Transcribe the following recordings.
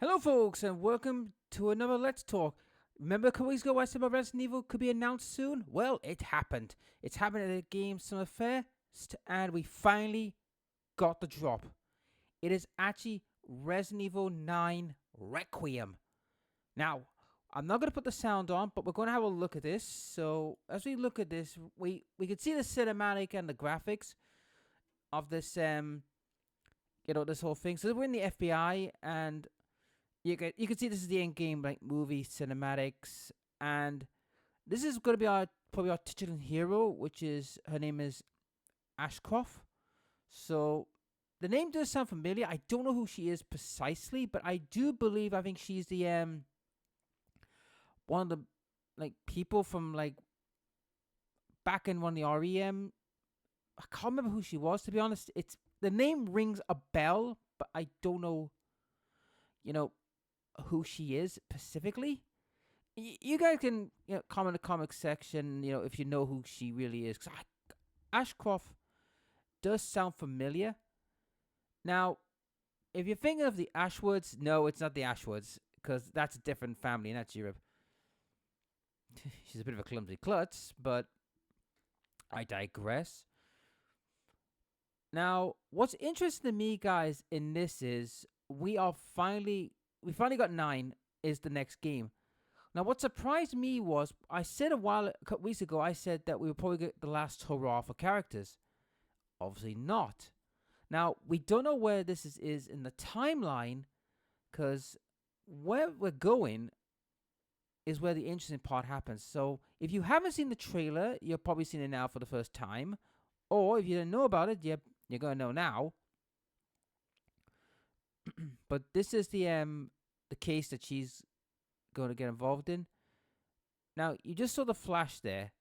Hello, folks, and welcome to another Let's Talk. Remember a couple weeks ago I said about Resident Evil could be announced soon? Well, it happened. It's happened at the Game Summer Fest, and we finally got the drop. It is actually Resident Evil 9 Requiem. Now, I'm not going to put the sound on, but we're going to have a look at this. So, as we look at this, we can see the cinematic and the graphics of this, this whole thing. So, we're in the FBI, and you can see this is the end game like movie cinematics, and this is going to be probably our titular hero, which is her name is Ashcroft. So the name does sound familiar. I don't know who she is precisely, but I think she's the one of the like people from like back in one of the REM. I can't remember who she was, to be honest. It's the name rings a bell, but I don't know. You know, who she is specifically. You guys can comment in the comic section, if you know who she really is. Because Ashcroft does sound familiar. Now, if you're thinking of the Ashwoods, no, it's not the Ashwoods, because that's a different family, and that's Europe. She's a bit of a clumsy klutz, but I digress. Now, what's interesting to me, guys, in this is we finally got 9 is the next game. Now, what surprised me was I said a couple weeks ago, I said that we would probably get the last hurrah for characters. Obviously not. Now, we don't know where this is in the timeline, because where we're going is where the interesting part happens. So, if you haven't seen the trailer, you're probably seeing it now for the first time. Or if you didn't know about it, you're going to know now. But this is the case that she's going to get involved in. Now, you just saw the flash there.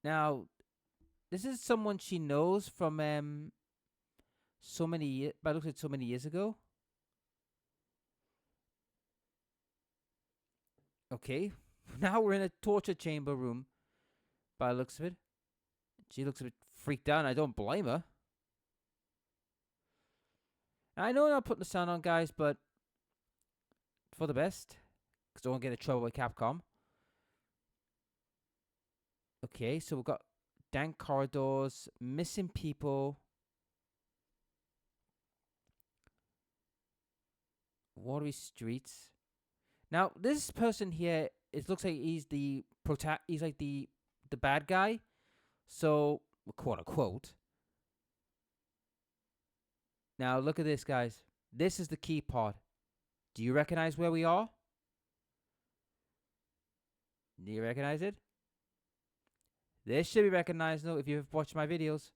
Now, this is someone she knows from by looks at so many years ago. Okay, now we're in a torture chamber room by the looks of it. She looks a bit freaked out, and I don't blame her. I know I'm not putting the sound on, guys, but for the best, because I don't get in trouble with Capcom. Okay, so we've got dank corridors, missing people, watery streets. Now, this person here, it looks like he's he's like the bad guy. So, quote unquote. Now, look at this, guys. This is the key part. Do you recognize where we are? Do you recognize it? This should be recognized, though, if you've watched my videos.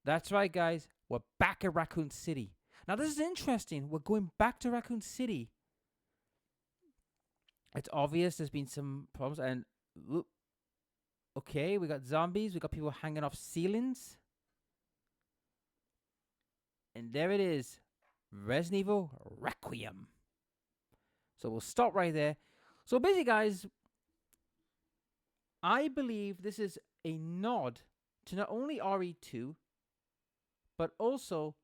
That's right, guys. We're back at Raccoon City. Now, this is interesting. We're going back to Raccoon City. It's obvious there's been some problems. And, okay, we got zombies. We got people hanging off ceilings. And there it is. Resident Evil Requiem. So we'll stop right there. So basically, guys, I believe this is a nod to not only RE2, but also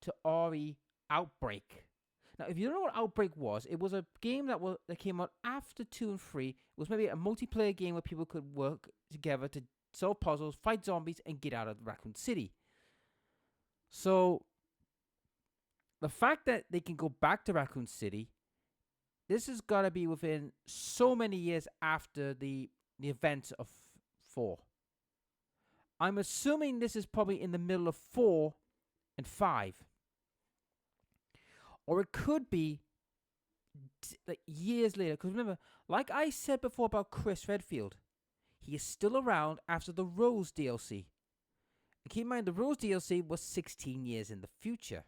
to RE Outbreak. Now, if you don't know what Outbreak was, it was a game that came out after 2 and 3. It was maybe a multiplayer game where people could work together to solve puzzles, fight zombies, and get out of Raccoon City. So, the fact that they can go back to Raccoon City, this has got to be within so many years after the events of 4. I'm assuming this is probably in the middle of 4 and 5. Or it could be like years later. Because remember, like I said before about Chris Redfield, he is still around after the Rose DLC. And keep in mind, the Rose DLC was 16 years in the future.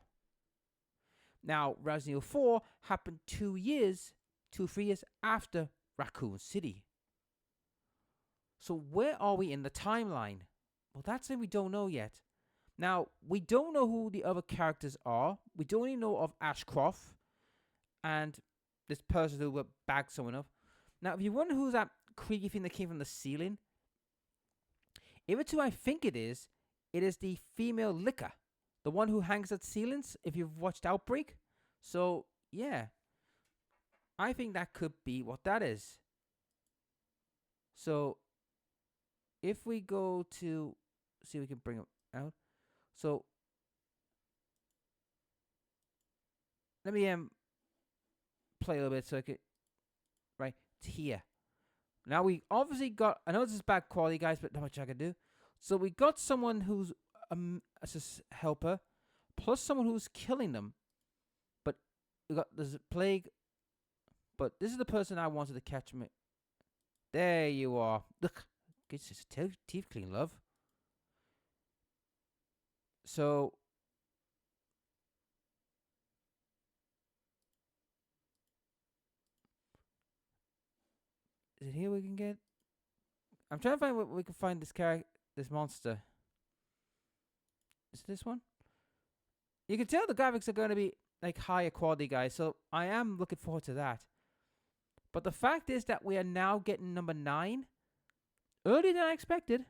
Now, Resident Evil 4 happened 3 years after Raccoon City. So where are we in the timeline? Well, that's what we don't know yet. Now, we don't know who the other characters are. We don't even know of Ashcroft and this person who would bag someone up. Now, if you wonder who's that creaky thing that came from the ceiling, If it's who I think it is the female licker, the one who hangs at ceilings. If you've watched Outbreak, so yeah, I think that could be what that is. So if we go to see, if we can bring it out. So let me play a little bit so I could right it's here. Now we obviously got. I know this is bad quality, guys, but not much I can do. So we got someone who's as a helper, plus someone who's killing them. But we got there's a plague. But this is the person I wanted to catch me. There you are. Look, get your teeth clean, love. So is it here we can get? I'm trying to find what we can find this character, this monster. Is it this one? You can tell the graphics are going to be like higher quality, guys. So I am looking forward to that. But the fact is that we are now getting number 9 earlier than I expected.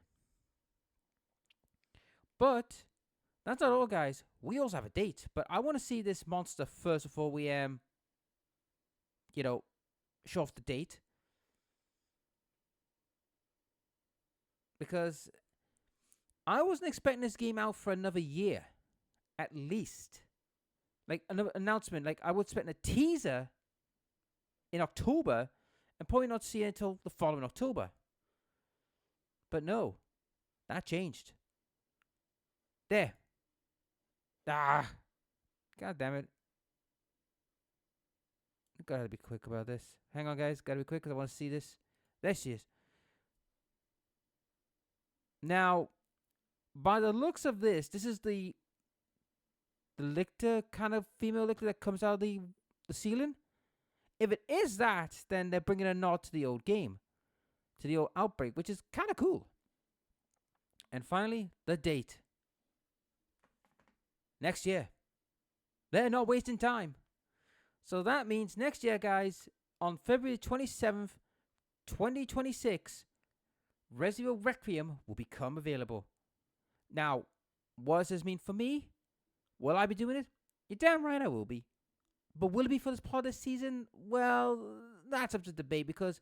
But that's not all, guys. We also have a date. But I want to see this monster first before we show off the date. Because I wasn't expecting this game out for another year, at least. Like another announcement. Like I was expecting a teaser in October and probably not see it until the following October. But no, that changed. There. Ah, god damn it. Gotta be quick about this. Hang on, guys. Gotta be quick because I want to see this. There she is. Now, by the looks of this is the lictor kind of female lictor that comes out of the ceiling. If it is that, then they're bringing a nod to the old game, to the old Outbreak, which is kind of cool. And finally, the date. Next year. They're not wasting time. So that means next year, guys, on February 27th, 2026, Resident Evil Requiem will become available. Now, what does this mean for me? Will I be doing it? You're damn right I will be. But will it be for this part of this season? Well, that's up to debate because,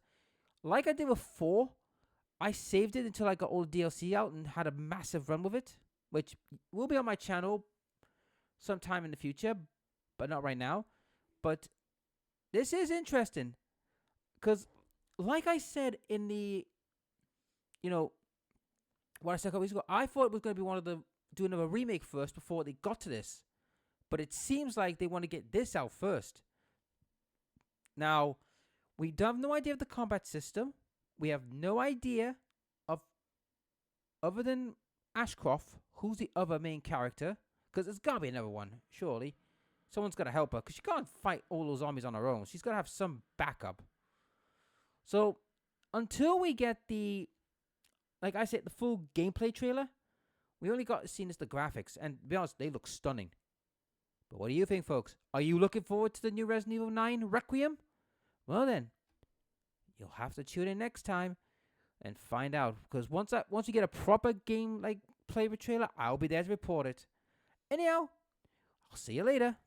like I did with 4, I saved it until I got all the DLC out and had a massive run with it, which will be on my channel sometime in the future, but not right now. But this is interesting because, like I said in the, what I said a couple weeks ago, I thought it was going to be do another remake first before they got to this. But it seems like they want to get this out first. Now, we have no idea of the combat system. We have no idea of, other than Ashcroft, who's the other main character. Because there's got to be another one, surely. Someone's got to help her. Because she can't fight all those armies on her own. She's got to have some backup. So, until we get like I said, the full gameplay trailer, we only got seen as the graphics. And to be honest, they look stunning. But what do you think, folks? Are you looking forward to the new Resident Evil 9 Requiem? Well then, you'll have to tune in next time and find out. Because once we get a proper game like play trailer, I'll be there to report it. Anyhow, I'll see you later.